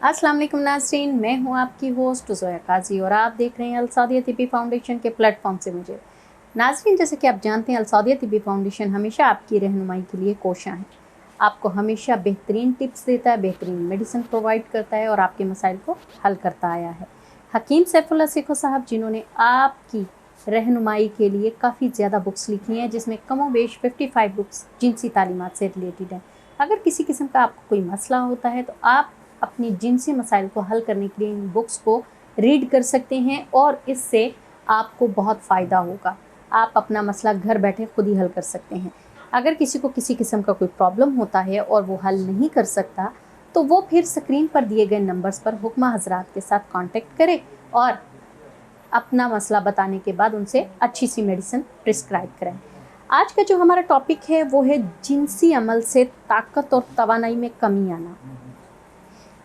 अस्सलाम वालेकुम नाज़रीन, मैं हूँ आपकी होस्ट ज़ोया काजी और आप देख रहे हैं अलसादिया तिब्बी फाउंडेशन के प्लेटफॉर्म से मुझे। नाज़रीन, जैसे कि आप जानते हैं, अलसादिया तिब्बी फाउंडेशन हमेशा आपकी रहनुमाई के लिए कोशां है। आपको हमेशा बेहतरीन टिप्स देता है, बेहतरीन मेडिसिन प्रोवाइड करता है और आपके मसाइल को हल करता आया है। हकीम सैफुल्लाह सेखो साहब, जिन्होंने आपकी रहनुमाई के लिए काफ़ी ज़्यादा बुक्स लिखी हैं, जिसमें कमोबेश 55 बुक्स जिनसी तालीमात से रिलेटेड हैं। अगर किसी किस्म का आपको कोई मसला होता है तो आप अपनी जिनसी मसाइल को हल करने के लिए इन बुक्स को रीड कर सकते हैं और इससे आपको बहुत फ़ायदा होगा। आप अपना मसला घर बैठे खुद ही हल कर सकते हैं। अगर किसी को किसी किस्म का कोई प्रॉब्लम होता है और वो हल नहीं कर सकता, तो वो फिर स्क्रीन पर दिए गए नंबर्स पर हुक्मा हजरात के साथ कांटेक्ट करे और अपना मसला बताने के बाद उनसे अच्छी सी मेडिसिन प्रिस्क्राइब करें। आज का जो हमारा टॉपिक है वो है जिनसी अमल से ताकत और तवानाई में कमी आना।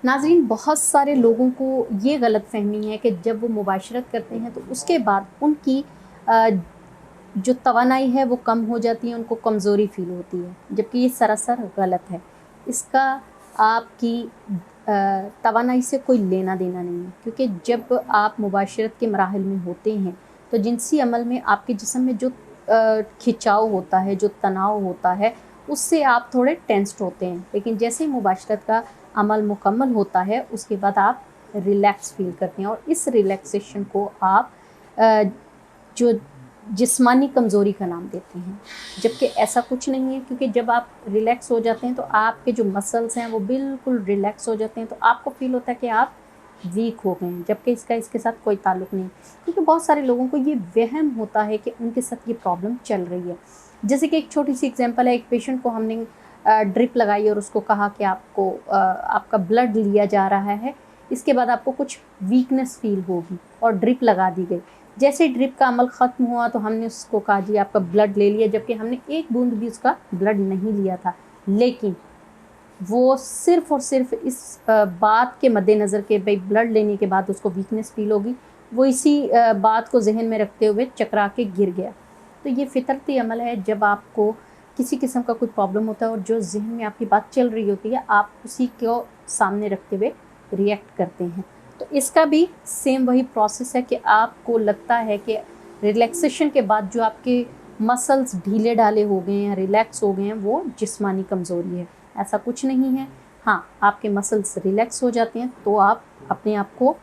नाज़रीन, बहुत सारे लोगों को ये गलत फहमी है कि जब वो मुबाशरत करते हैं तो उसके बाद उनकी जो तवानाई है वो कम हो जाती है, उनको कमज़ोरी फ़ील होती है, जबकि ये सरासर गलत है। इसका आपकी तवानाई से कोई लेना देना नहीं है, क्योंकि जब आप मुबाशरत के मराहिल में होते हैं तो जिनसी अमल में आपके जिस्म में जो खिंचाव होता है, जो तनाव होता है, उससे आप थोड़े टेंस्ड होते हैं। लेकिन जैसे ही मुबाशरत का अमल मुकम्मल होता है उसके बाद आप रिलैक्स फील करते हैं और इस रिलैक्सेशन को आप जो जिस्मानी कमज़ोरी का नाम देते हैं, जबकि ऐसा कुछ नहीं है। क्योंकि जब आप रिलैक्स हो जाते हैं तो आपके जो मसल्स हैं वो बिल्कुल रिलैक्स हो जाते हैं, तो आपको फील होता है कि आप वीक हो गए हैं, जबकि इसके साथ कोई ताल्लुक़ नहीं। क्योंकि बहुत सारे लोगों को ये वहम होता है कि उनके साथ ये प्रॉब्लम चल रही है। जैसे कि एक छोटी सी एग्जांपल है, एक पेशेंट को हमने ड्रिप लगाई और उसको कहा कि आपको आपका ब्लड लिया जा रहा है, इसके बाद आपको कुछ वीकनेस फील होगी, और ड्रिप लगा दी गई। जैसे ड्रिप का अमल ख़त्म हुआ तो हमने उसको कहा जी आपका ब्लड ले लिया, जबकि हमने एक बूंद भी उसका ब्लड नहीं लिया था। लेकिन वो सिर्फ़ और सिर्फ इस बात के मद्देनज़र के भाई ब्लड लेने के बाद उसको वीकनेस फील होगी, वो इसी बात को जहन में रखते हुए चकरा के गिर गया। तो ये फितरती अमल है, जब आपको किसी किस्म का कोई प्रॉब्लम होता है और जो जहन में आपकी बात चल रही होती है, आप उसी को सामने रखते हुए रिएक्ट करते हैं। तो इसका भी सेम वही प्रोसेस है कि आपको लगता है कि रिलैक्सेशन के बाद जो आपके मसल्स ढीले ढाले हो गए हैं, रिलैक्स हो गए हैं, वो जिस्मानी कमज़ोरी है। ऐसा कुछ नहीं है। हाँ, आपके मसल्स रिलैक्स हो जाते हैं तो आप अपने आप को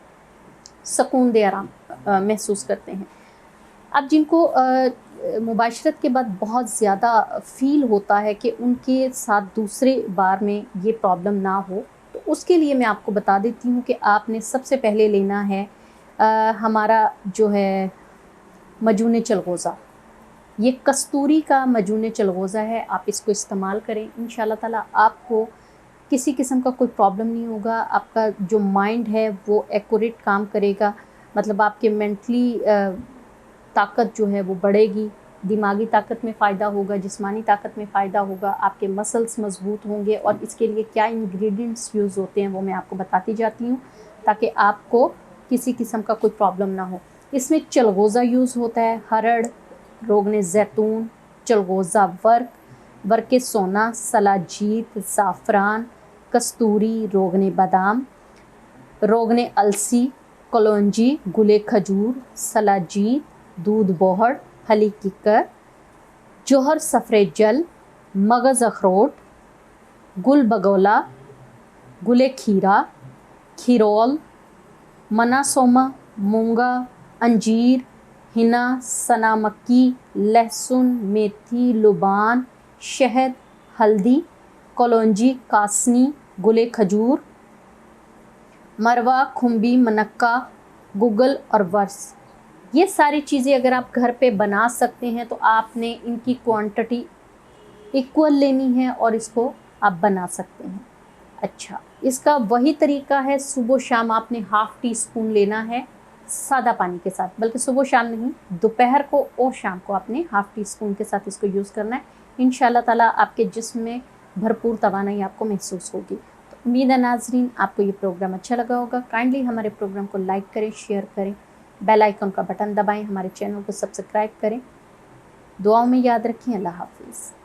सुकून दे आराम महसूस करते हैं। अब जिनको मुबाशरत के बाद बहुत ज़्यादा फ़ील होता है कि उनके साथ दूसरे बार में ये प्रॉब्लम ना हो, तो उसके लिए मैं आपको बता देती हूँ कि आपने सबसे पहले लेना है हमारा जो है मजून चलगोज़ा। ये कस्तूरी का मजून चलगोज़ा है, आप इसको इस्तेमाल करें। इंशाल्लाह ताला आपको किसी किस्म का कोई प्रॉब्लम नहीं होगा। आपका जो माइंड है वो एक्यूरेट काम करेगा, मतलब आपके मेंटली ताकत जो है वो बढ़ेगी, दिमागी ताकत में फ़ायदा होगा, जिस्मानी ताकत में फ़ायदा होगा, आपके मसल्स मज़बूत होंगे। और इसके लिए क्या इंग्रेडिएंट्स यूज़ होते हैं वो मैं आपको बताती जाती हूँ, ताकि आपको किसी किस्म का कोई प्रॉब्लम ना हो। इसमें चलगोज़ा यूज़ होता है, हरड़, रोगन ज़ैतून, चलगोज़ा वर्क सोना, सलाजीत, ज़ाफ़रान, कस्तूरी, रोगन बादाम, रोगन अलसी, कलौंजी, गुले खजूर, सलाजीत, दूध बोहड़, हली किकर, जोहर सफ़रे जल, मगज़ अखरोट, गुल बगोला, गुले खीरा, खीरोल, मनासोमा, मूंगा, अंजीर, हिना, सना मक्की, लहसुन, मेथी, लुबान, शहद, हल्दी, कलौंजी, कासनी, गुले खजूर, मरवा, खुम्बी, मनक्का, गुगल और वर्स। ये सारी चीज़ें अगर आप घर पे बना सकते हैं तो आपने इनकी क्वांटिटी इक्वल लेनी है और इसको आप बना सकते हैं। अच्छा, इसका वही तरीका है, सुबह शाम आपने हाफ़ टी स्पून लेना है सादा पानी के साथ, बल्कि सुबह शाम नहीं, दोपहर को और शाम को आपने हाफ़ टी स्पून के साथ इसको यूज़ करना है। इंशाल्लाह ताला आपके जिस्म में भरपूर तवानाई आपको महसूस होगी। तो उम्मीद है नाज़रीन आपको ये प्रोग्राम अच्छा लगा होगा। काइंडली हमारे प्रोग्राम को लाइक करें, शेयर करें, बेल आइकन का बटन दबाएं, हमारे चैनल को सब्सक्राइब करें। दुआओं में याद रखें। अल्लाह हाफ़िज़।